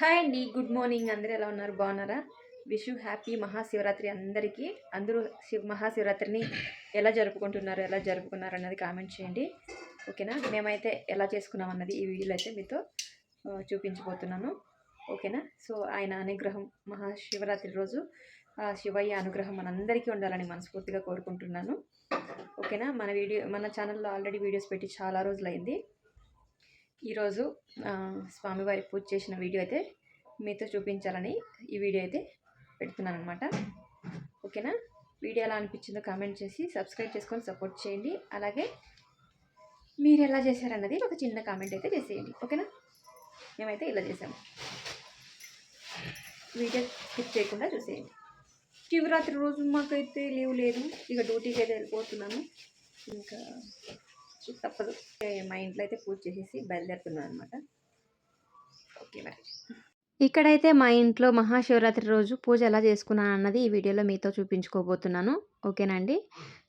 Hi అండి. Good morning. అందరూ ఎలా ఉన్నారు? బాగున్నారా? విష్ యూ హ్యాపీ మహాశివరాత్రి అందరికీ. అందరూ మహాశివరాత్రిని ఎలా జరుపుకుంటున్నారు, ఎలా జరుపుకున్నారు అన్నది కామెంట్ చేయండి. ఓకేనా? మేమైతే ఎలా చేసుకున్నాం అన్నది ఈ వీడియోలో అయితే మీతో చూపించబోతున్నాను. ఓకేనా? సో ఆయన అనుగ్రహం మహాశివరాత్రి రోజు శివయ్య అనుగ్రహం మనందరికీ ఉండాలని మనస్ఫూర్తిగా కోరుకుంటున్నాను. ఓకేనా? మన ఛానల్లో ఆల్రెడీ వీడియోస్ పెట్టి చాలా రోజులైంది. ఈరోజు స్వామివారి పూజ చేసిన వీడియో అయితే మీతో చూపించాలని ఈ వీడియో అయితే పెడుతున్నాను అనమాట. ఓకేనా? వీడియో ఎలా అనిపించిందో కామెంట్ చేసి సబ్స్క్రైబ్ చేసుకొని సపోర్ట్ చేయండి. అలాగే మీరు ఎలా చేశారన్నది ఒక చిన్న కామెంట్ అయితే చేసేయండి. ఓకేనా? మేమైతే ఇలా చేసాము. వీడియో స్కిప్ చేయకుండా చూసేయండి. శివరాత్రి రోజు మాకైతే లీవ్ లేదు. ఇక డ్యూటీకి అయితే వెళ్ళిపోతున్నాను. ఇంకా తప్పదు. మా ఇంట్లో అయితే పూజ చేసేసి బయలుదేరుతున్నాను అనమాట. ఓకే మరి. ఇక్కడైతే మా ఇంట్లో మహాశివరాత్రి రోజు పూజ ఎలా చేసుకున్నాను అన్నది ఈ వీడియోలో మీతో చూపించుకోబోతున్నాను. ఓకేనండి?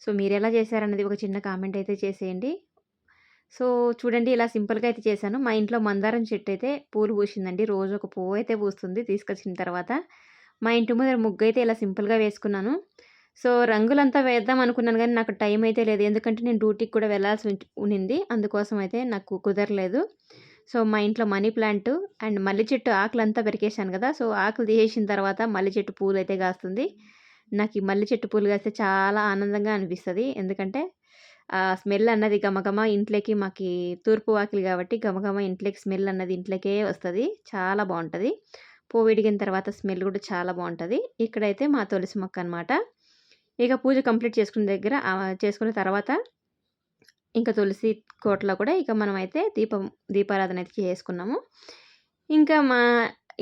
సో మీరు ఎలా చేశారన్నది ఒక చిన్న కామెంట్ అయితే చేసేయండి. సో చూడండి, ఇలా సింపుల్గా అయితే చేశాను. మా ఇంట్లో మందారం చెట్టు అయితే పూలు పూసిందండి. రోజు ఒక పువ్వు అయితే పూస్తుంది తీసుకొచ్చిన తర్వాత. మా ఇంటి ముందర ముగ్గు అయితే ఇలా సింపుల్గా వేసుకున్నాను. సో రంగులంతా వేద్దాం అనుకున్నాను కానీ నాకు టైం అయితే లేదు. ఎందుకంటే నేను డ్యూటీకి కూడా వెళ్ళాల్సి ఉన్నింది. అందుకోసం అయితే నాకు కుదరలేదు. సో మా ఇంట్లో మనీ ప్లాంట్ అండ్ మల్లె చెట్టు ఆకులంతా పెరికేసాను కదా! సో ఆకులు తీసేసిన తర్వాత మల్లె చెట్టు పూలు అయితే కాస్తుంది. నాకు ఈ మల్లె చెట్టు పూలు కాస్తే చాలా ఆనందంగా అనిపిస్తది. ఎందుకంటే స్మెల్ అన్నది గమగమ ఇంట్లోకి, మాకి తూర్పు వాకిలి కాబట్టి గమగమ ఇంట్లోకి స్మెల్ అన్నది ఇంట్లోకే వస్తది. చాలా బావుంటది. పువ్వు విడిగిన తర్వాత స్మెల్ కూడా చాలా బావుంటది. ఇక్కడైతే మా తులసి మొక్క అనమాట. ఇక పూజ కంప్లీట్ చేసుకున్న తర్వాత ఇంకా తులసి కోటలో కూడా ఇక మనమైతే దీపారాధన అయితే చేసుకున్నాము. ఇంకా మా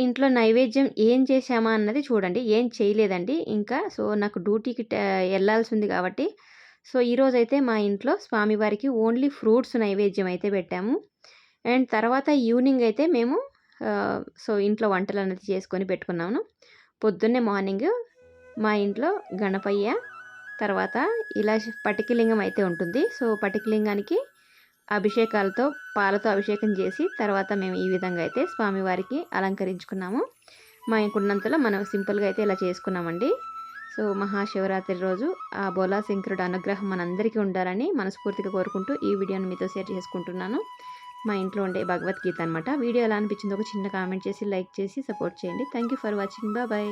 ఇంట్లో నైవేద్యం ఏం చేశామా అన్నది చూడండి. ఏం చేయలేదండి ఇంకా. సో నాకు డ్యూటీకి వెళ్ళాల్సి ఉంది కాబట్టి సో ఈరోజైతే మా ఇంట్లో స్వామివారికి ఓన్లీ ఫ్రూట్స్ నైవేద్యం అయితే పెట్టాము. అండ్ తర్వాత ఈవినింగ్ అయితే మేము సో ఇంట్లో వంటలు అనేది చేసుకొని పెట్టుకున్నాము. పొద్దున్నే మార్నింగ్ మా ఇంట్లో గణపయ్య, తర్వాత ఇలా పటికలింగం అయితే ఉంటుంది. సో పటికలింగానికి అభిషేకాలతో పాలతో అభిషేకం చేసి తర్వాత మేము ఈ విధంగా అయితే స్వామివారికి అలంకరించుకున్నాము. మనకున్నంతలో మనం సింపుల్గా అయితే ఇలా చేసుకున్నామండి. సో మహాశివరాత్రి రోజు ఆ బోలా శంకరుడు అనుగ్రహం మనందరికీ ఉండాలని మనస్ఫూర్తిగా కోరుకుంటూ ఈ వీడియోని మీతో షేర్ చేసుకుంటున్నాను. మా ఇంట్లో ఉండే భగవద్గీత అనమాట. వీడియో ఎలా అనిపించిందో ఒక చిన్న కామెంట్ చేసి లైక్ చేసి సపోర్ట్ చేయండి. Thank you for watching. Bye.